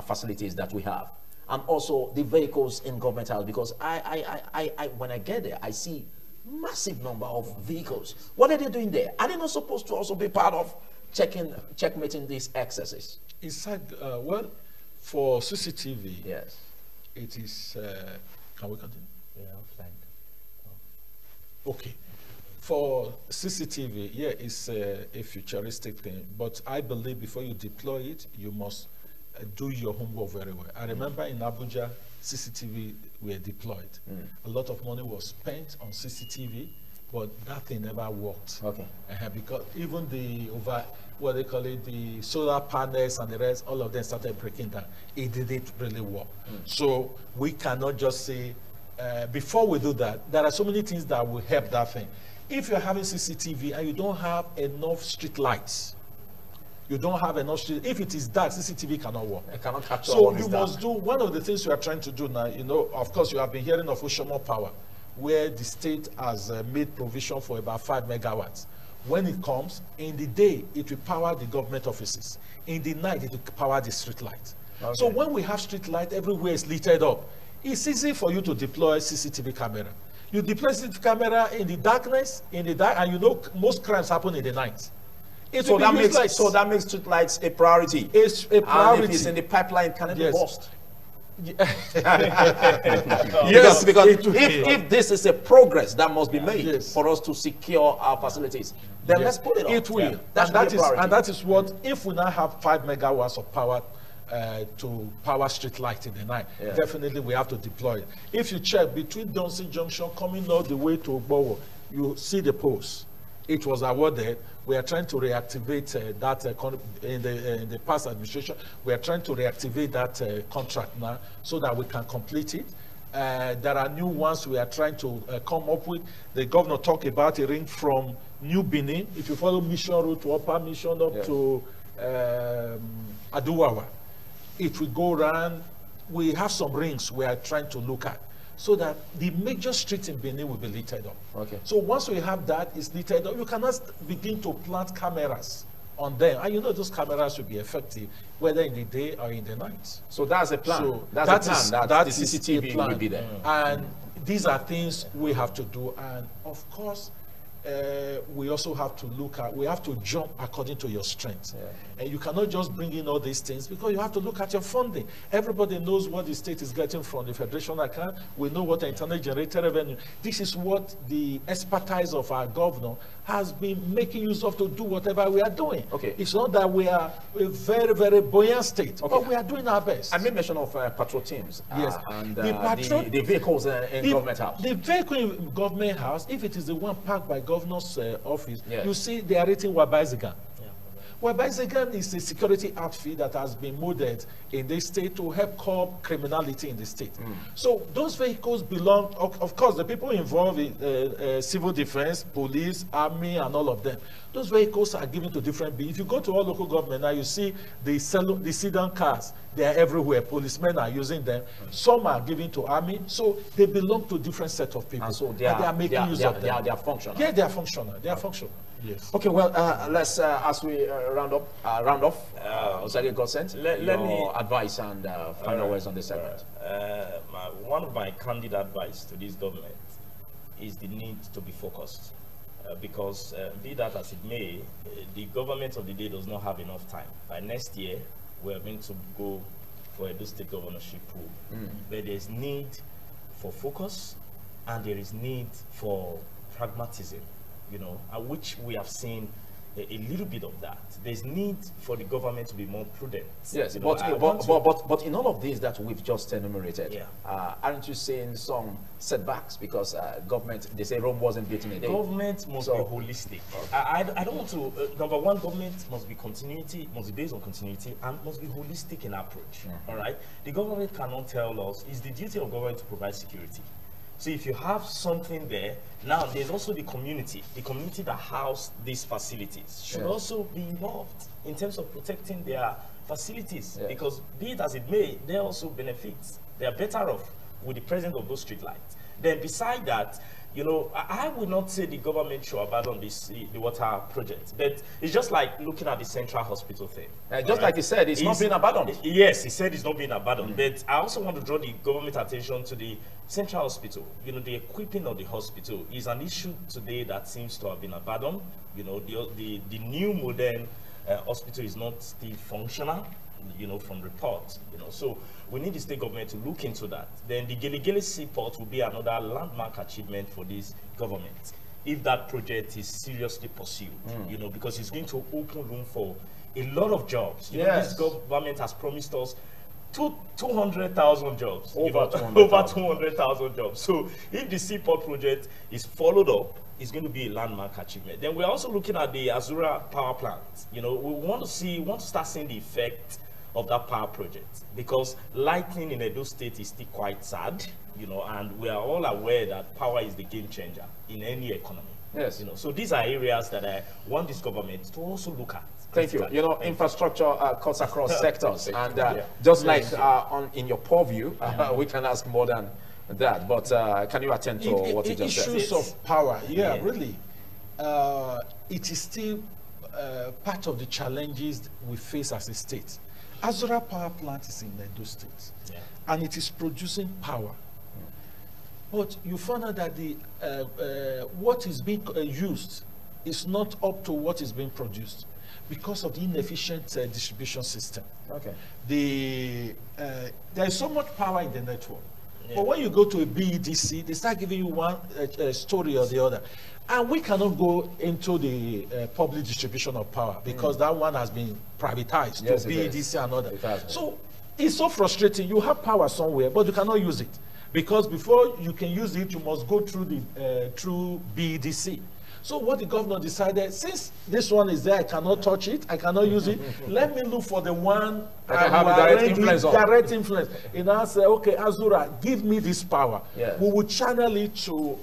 facilities that we have, and also the vehicles in government house? Because when I get there, I see massive number of vehicles. What are they doing there? Are they not supposed to also be part of checkmating these excesses? Inside, well, for CCTV, Yes. it is. Can we continue? Yeah, fine. Okay. For CCTV, yeah, it's a futuristic thing, but I believe before you deploy it, you must do your homework very well. I remember in Abuja, CCTV were deployed. A lot of money was spent on CCTV, but that thing never worked. Okay. Because even what they call it, the solar panels and the rest, all of them started breaking down. It didn't really work. So we cannot just say, before we do that, there are so many things that will help that thing. If you're having CCTV and you don't have enough street lights, if it is dark, CCTV cannot work. I cannot capture So what is you dark. must do, one of the things we are trying to do now, of course, you have been hearing of Oshomo Power, where the state has made provision for about 5 megawatts. When it comes, in the day, it will power the government offices. In the night, it will power the street light. Okay. So when we have street light, everywhere is lit up. It's easy for you to deploy CCTV camera. You deploy CCTV camera in the darkness, and most crimes happen in the night. So that makes street lights a priority. It's a priority. And if it's in the pipeline, can it be lost? Yes, because if this is a progress that must be made for us to secure our facilities, then let's put it on. It will. Yeah. And that is what, if we now have 5 megawatts of power to power street light in the night, definitely we have to deploy it. If you check between Dunsin Junction coming all the way to Ogbowo, you see the post. It was awarded. We are trying to reactivate that in the past administration. We are trying to reactivate that contract now so that we can complete it. There are new ones we are trying to come up with. The governor talked about a ring from New Benin. If you follow Mission Road to Upper Mission up to Aduwawa, it will go around. We have some rings we are trying to look at, so that the major streets in Benin will be lit up. Okay. So once we have that, it's lit up, you cannot begin to plant cameras on them. And those cameras will be effective, whether in the day or in the night. So that's a plan. So That's a plan. that the is CCTV a plan. will be there. And these are things we have to do. And of course, we also have to we have to jump according to your strength. And you cannot just bring in all these things, because you have to look at your funding. Everybody knows what the state is getting from the federation account. We know what the internal generated revenue. This is what the expertise of our governor has been making use of to do whatever we are doing. Okay. It's not that we are a very, very buoyant state, but we are doing our best. I made mention of patrol teams. Yes. And The vehicles in government house. The vehicle in government house, if it is the one parked by governor's office, Yes. you see they are rating Wabaizigan. Wabaizigan is a security outfit that has been molded in this state to help curb criminality in the state. So those vehicles belong, of course, the people involved in civil defense, police, army, and all of them. Those vehicles are given to different people. If you go to all local government now, you see the sedan cars. They are everywhere. Policemen are using them. Some are given to army. So they belong to different set of people. And so they are making use of them. They are functional. Yeah, they are functional. They are functional. Yes. Okay, well, let's as we round off, Osage Consent, let me advice and final words on this segment. One of my candid advice to this government is the need to be focused, because be that as it may, the government of the day does not have enough time. By next year, we are going to go for a state governorship pool, but there's need for focus and there is need for pragmatism, which we have seen a little bit of that. There's need for the government to be more prudent. Yes, but in all of these that we've just enumerated, aren't you seeing some setbacks? Because government, they say Rome wasn't built in a day. Government must be holistic. I don't want to, number one, government must be continuity, must be based on continuity, and must be holistic in approach, all right? The government cannot tell us, it's the duty of government to provide security. So if you have something there, now there's also the community that house these facilities should also be involved in terms of protecting their facilities, because be it as it may, they also benefit. They are better off with the presence of those street lights. Then beside that, I would not say the government should abandon the water project, but it's just like looking at the central hospital thing. Just like you said, it's not being abandoned. Yes, he said it's not being abandoned, but I also want to draw the government attention to the central hospital. The equipping of the hospital is an issue today that seems to have been abandoned. The new modern hospital is not still functional, from reports, so we need the state government to look into that. Then the Gele Seaport will be another landmark achievement for this government if that project is seriously pursued, because it's going to open room for a lot of jobs. This government has promised us 200,000 jobs, over 200,000 jobs. So if the Seaport project is followed up, it's going to be a landmark achievement. Then we're also looking at the Azura power plant. We want to start seeing the effect of that power project, because lighting in Edo State is still quite sad, and we are all aware that power is the game changer in any economy. Yes. So these are areas that I want this government to also look at. Thank you. Infrastructure cuts across sectors, and just like in your purview, we can ask more than that. But can you attend to what you just said? Issues of power, really. It is still part of the challenges we face as a state. Azura power plant is in Edo State, and it is producing power. But you find out that the what is being used is not up to what is being produced because of the inefficient distribution system. Okay. There is so much power in the network. But when you go to a BEDC, they start giving you one story or the other. And we cannot go into the public distribution of power because that one has been privatized to BEDC and other. So it's so frustrating. You have power somewhere, but you cannot use it. Because before you can use it, you must go through the through BEDC. So what the governor decided, since this one is there, I cannot touch it, I cannot use it, let me look for the one I have direct influence on. Direct influence. And I say, okay, Azura, give me this power. Yes. We will channel it to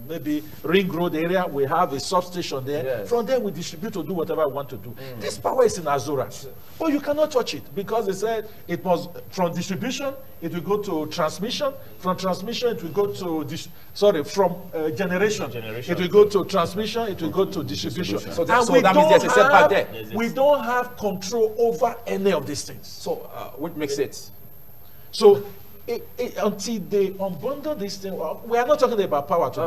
maybe Ring Road area. We have a substation there. Yes. From there, we distribute to do whatever I want to do. This power is in Azura. But you cannot touch it because they said it must, from distribution, it will go to transmission. From transmission, it will go to, from generation. It will go to transmission, it will go to distribution. So that means there's a setback there. We don't have control over any of these things. So what makes it? So until they unbundle this thing, we are not talking about power today.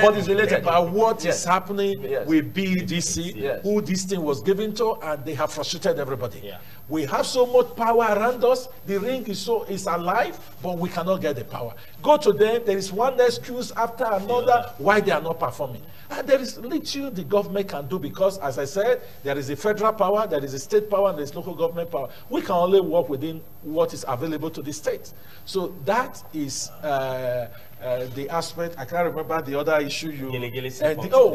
But it's related about what is happening with BEDC, who this thing was given to, and they have frustrated everybody. We have so much power around us. The ring is alive, but we cannot get the power. Go to them. There is one excuse after another why they are not performing. And there is little the government can do because, as I said, there is a federal power, there is a state power, and there is local government power. We can only work within what is available to the states. So that is the aspect. I can't remember the other issue you.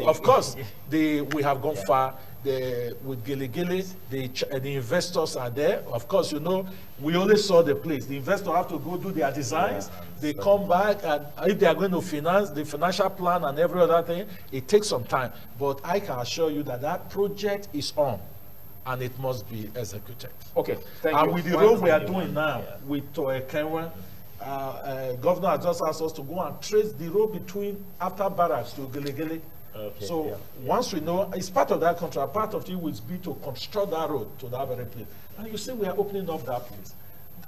Of course, we have gone far. With Gele, the investors are there. Of course, we only saw the place. The investors have to go do their designs. They come back, and if they are going to finance the financial plan and every other thing, it takes some time. But I can assure you that that project is on, and it must be executed. Okay, thank you. And with the road we are doing now with Kenwa, governor has just asked us to go and trace the road between after barracks to Gelegele. Okay, So once we know, it's part of that contract, part of it will be to construct that road to that very place. And you see, we are opening up that place.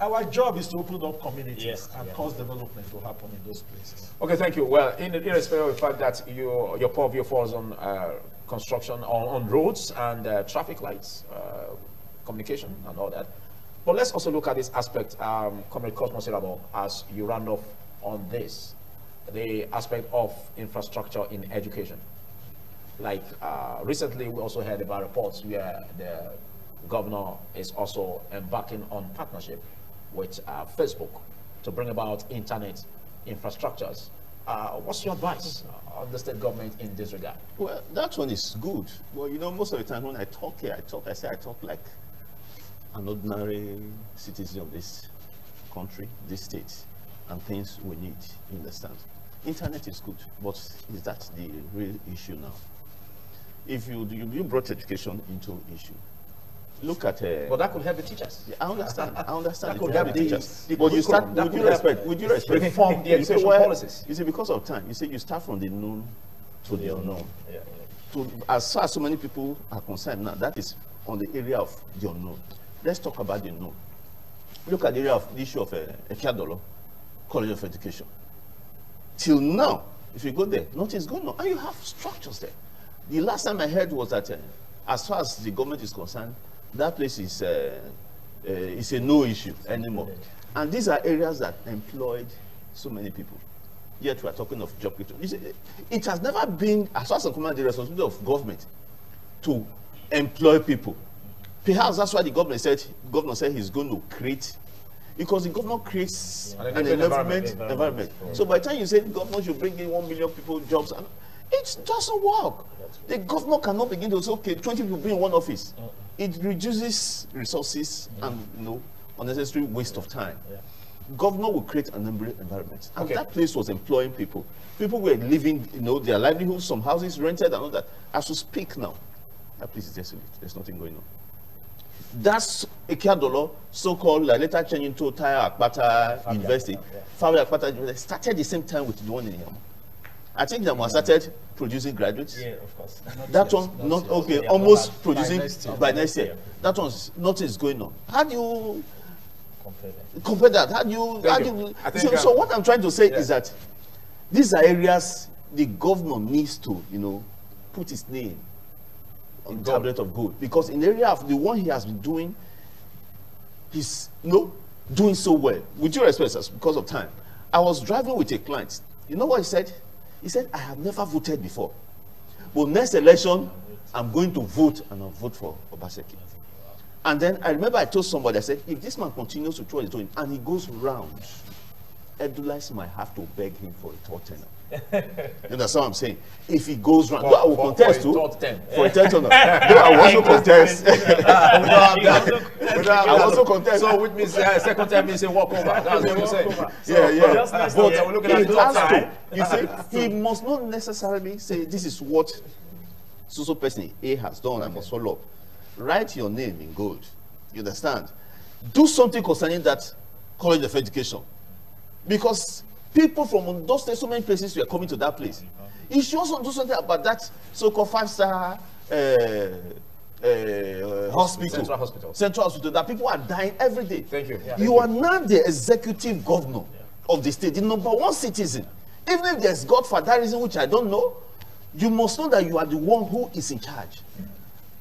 Our job is to open up communities and cause development to happen in those places. Okay, thank you. Well, irrespective of the fact that your purview falls on construction, on roads and traffic lights, communication and all that. But let's also look at this aspect, Comrade Cosmos Irabo, as you round off on this, the aspect of infrastructure in education. Like recently, we also heard about reports where the governor is also embarking on partnership with Facebook to bring about internet infrastructures. What's your advice on the state government in this regard? Well, that one is good. Well, you know, most of the time when I talk here, I talk like an ordinary citizen of this country, this state, and things we need, you understand. Internet is good, but is that the real issue now? If you brought education into issue, look at but that could help the teachers. I understand. That could help the teachers. But you start with due respect, reform the education policies. You see, because of time, you see, you start from the known to the unknown. As far as so many people are concerned now, that is on the area of the unknown. Let's talk about the known. Look at the area of the issue of Ekiadolo College of Education. Till now, if you go there, nothing is going on, and you have structures there. The last time I heard was that, as far as the government is concerned, that place is a no issue anymore. And these are areas that employed so many people. Yet we are talking of job creation. You see, it has never been, as far as the responsibility of government to employ people. Perhaps that's why the governor said he's going to create, because the governor creates an environment. So by the time you say the governor should bring in 1 million people jobs, it doesn't work. The governor cannot begin to say, okay, 20 people be in one office. It reduces resources and unnecessary waste of time. Governor will create an environment. And that place was employing people. People were living, their livelihoods, some houses rented and all that. As we speak now, that place is desolate. There's nothing going on. That's Ekiadolo, so-called, later changed into Taya Akpata University. Fabia Akpata University started the same time with the one in Yama. I think that one started producing graduates. Yeah, of course. That one, not okay, almost producing by next year. That one's nothing is going on. How do you compare that? How do you? So what I'm trying to say is that these are areas the government needs to, put his name on the tablet of gold, because in the area of the one he has been doing, he's doing so well. With due respect, because of time, I was driving with a client. You know what he said? He said, I have never voted before, but next election, I'm going to vote, and I'll vote for Obaseki. And then I remember I told somebody, I said, if this man continues to throw his doing, and he goes round, Edulais might have to beg him for a third tenor. You understand what I'm saying? If he goes round, I will contest too. For a third tenor. I will also contest. I will also contest. So which means second time means a walkover. That's what you're saying. Yeah. But you see, he must not necessarily say this is what so person A has done. I must follow up. Write your name in gold. You understand? Do something concerning that College of Education, because people from those so many places were coming to that place. You should also do something about that so-called 5-star hospital. Central hospital. That people are dying every day. Thank you. You are now the executive governor of the state, the #1 citizen. Even if there's godfatherism, which I don't know, you must know that you are the one who is in charge.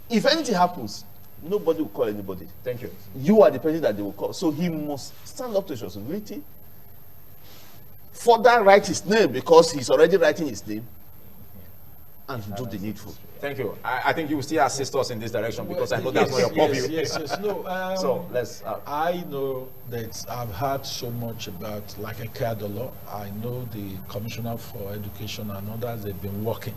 If anything happens, nobody will call anybody. Thank you. You are the person that they will call. So he must stand up to his responsibility. Further write his name, because he's already writing his name, and do the needful. Thank you. I think you will still assist us in this direction, because I know that's not your purview. Yes. No, so let's. I know that I've heard so much about like Ekiadolo. I know the Commissioner for Education and others, they've been working.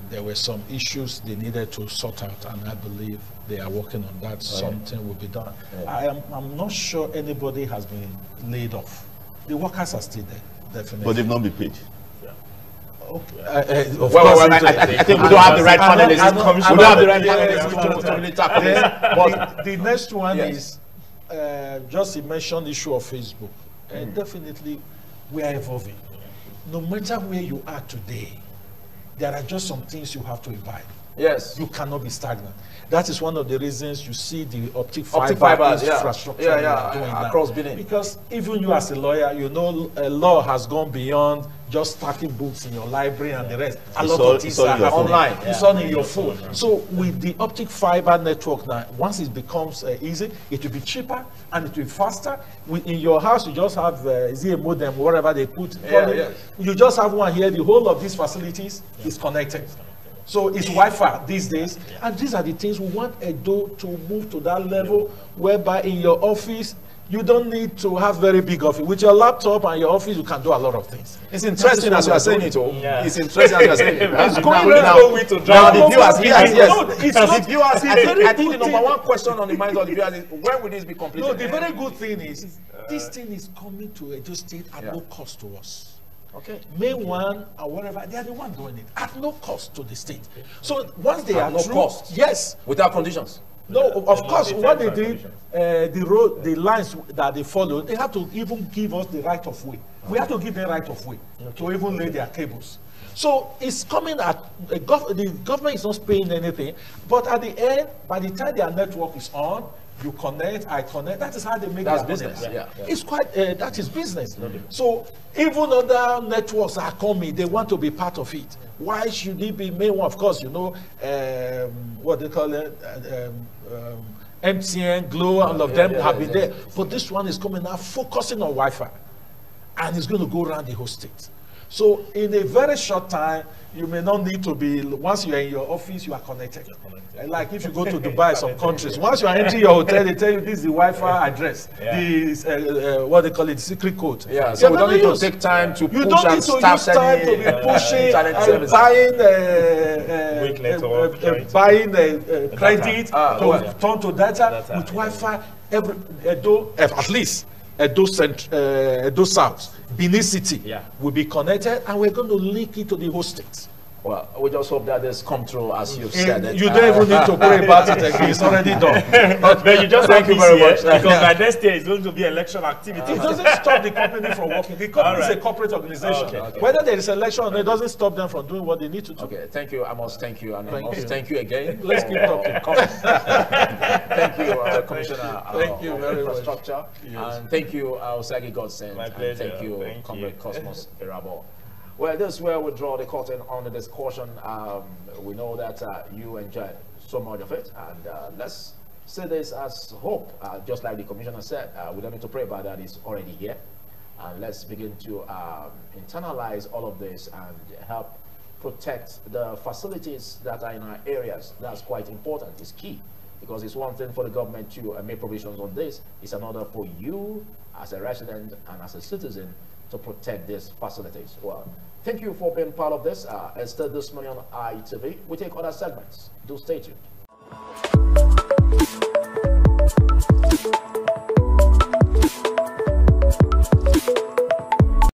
There were some issues they needed to sort out, and I believe they are working on that. Something will be done. I'm not sure anybody has been laid off. The workers are still there, definitely. But they've not been paid. Okay. I think we don't have the right panelists. We don't have the right panelists to really tackle this. The next one is just you mentioned the issue of Facebook. definitely we are evolving. No matter where you are today, there are just some things you have to imbibe. Yes. You cannot be stagnant. That is one of the reasons you see the optic fiber fibers, infrastructure doing that. across Benin. Because even you as a lawyer, you know, a law has gone beyond just stacking books in your library and the rest. A lot of things are happening online. It's all in your phone. So with the optic fiber network now, once it becomes easy, it will be cheaper and it will be faster. In your house, you just have is it a modem, whatever they put. You just have one here. The whole of these facilities is connected. So it's Wi-Fi these days, and these are the things we want Edo to move to that level, whereby in your office, you don't need to have very big office. With your laptop and your office, you can do a lot of things. It's interesting as you are saying it. It's interesting as you are saying it. It's going now the viewers, yes. I think the number one question on the mind of the viewers is, when will this be completed? No, the very good thing is, this thing is coming to Edo State at no cost to us. Okay. Main one or whatever, they are the one doing it at no cost to the state. So once they are no through, cost, yes, without conditions. No, of course, what they did, the lines that they followed, they had to even give us the right of way. We had to give them right of way to even lay their cables. So it's coming at the government is not paying anything, but at the end, by the time their network is on, you connect, I connect. That is how they make their business. money. Yeah. It's quite that is business. So even other networks are coming, they want to be part of it. Why should it be main one? Of course, you know what they call it. MTN, Glo, all of them have been there. But this one is coming now, focusing on Wi-Fi, and it's going to go around the whole state. So in a very short time, you may not need to be, once you are in your office, you are connected. Like if you go to Dubai, some countries, once you are entering your hotel, they tell you this is the Wi-Fi address, the, what they call it, secret code. Yeah, so we don't need to take time to push and start time to be pushing and buying credit to turn to data with Wi-Fi. At least Edo South, Benin City will be connected, and we're going to link it to the whole state. Well, we just hope that this come true as you've said it. You don't even need to pray about it again. It's already done. But you just thank you very much. Because by next year it's going to be election activity. It doesn't stop the company from working. The company is a corporate organization. Okay. Whether there is election, it doesn't stop them from doing what they need to do. Okay, thank you. I must thank you. And I must thank you again. Let's keep talking. Thank you, Commissioner. Thank you very much. Infrastructure. Yes. And thank you, Osagi Godsend. My pleasure. And thank you, Comrade Cosmos Irabo. Well, this is where we draw the curtain on the discussion. We know that you enjoyed so much of it, and let's say this as hope. Just like the commissioner said, we don't need to pray about that. It's already here, and let's begin to internalize all of this and help protect the facilities that are in our areas. That's quite important. It's key, because it's one thing for the government to make provisions on this. It's another for you as a resident and as a citizen to protect these facilities. Well, thank you for being part of this. Instead, this morning on ITV, we take other segments. Do stay tuned.